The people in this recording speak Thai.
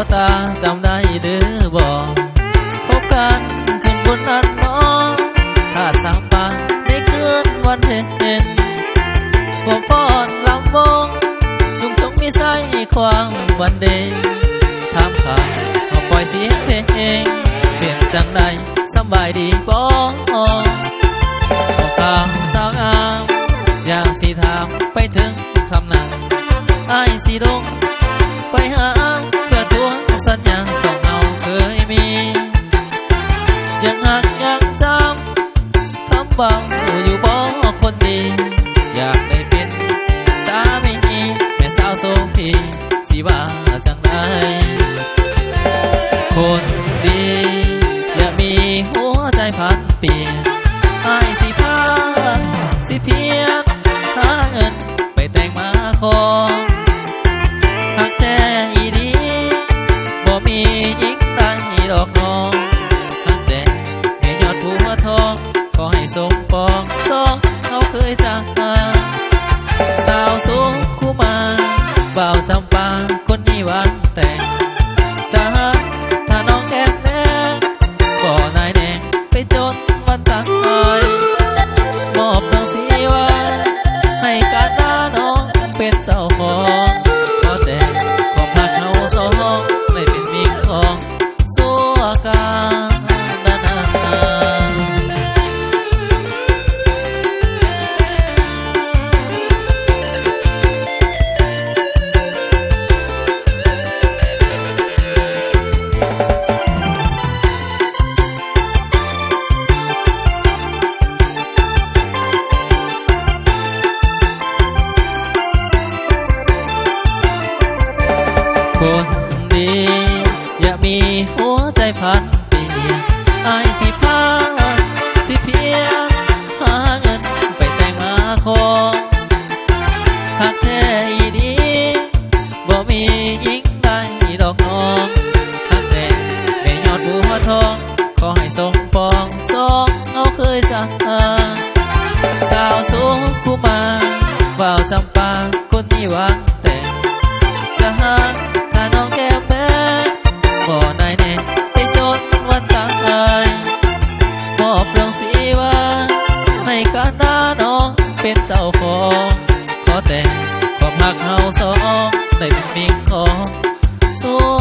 วตาจำได้หรือบ่พบกันขึ้นบนอันน้องขาดสามปากในคืนวันเพ็ญผมป้อนลำวงจุงจงมีใส่ความวันเดงทำข่าวมาปล่อยเสียงเพลงเปลี่ยนจังใดสบายดีบ่บอกข่าวสาวงามอยากสิถามไปถึงคำนั้นไอ้สิลงไปหาเพื่อทวงสัญญาสองเราเคยมียังหักยังจำคำบอกอยู่บ่คนดีอยากได้เป็นสามีแม่สาวโสพีสิว่าจังไดคนดีอย่ามีหัวใจพันเปลี่ยนไอ้สิพาสิเพียงหาเงินไปแต่งมาขอหักแท้อีดีบ่มีหญิงใดดอกน้องหักแต่แม่ยอดผัวทองขอให้สมปองสองเขาเคยจากสาวสูงคู่มาบ่าวสัมปาคนนี้วันแต่งสาถ้าน้องแก้มแดงบ่นายแดงไปจนวันตายมอบน้องสีวันให้การด่าน้องเป็นเจ้าของขอแต่งขอพักเขาสองไม่เป็นมีของสัวกาดานาคนดีอย่ามีหัวใจพันเปลี่ยนไอ้สิพาสิเพียงหาเงินไปแต่งมาขอหักแท้อีดีบ่มีหญิงใดดอกน้องหักแต่แม่ยอดบัวทองขอให้สมปองสองเอาเคยจากสาวสูงคู่มาบ่าวจำปาคนนี้หวังแต่จะหาถ้าน้องแก้มแดงบ่นายแน่ไปจนวันตายมอบเรื่องสีว่าให้การด่าน้องเป็นเจ้าของขอแต่งความหักเฮาสองได้เป็นมิ่งของสัว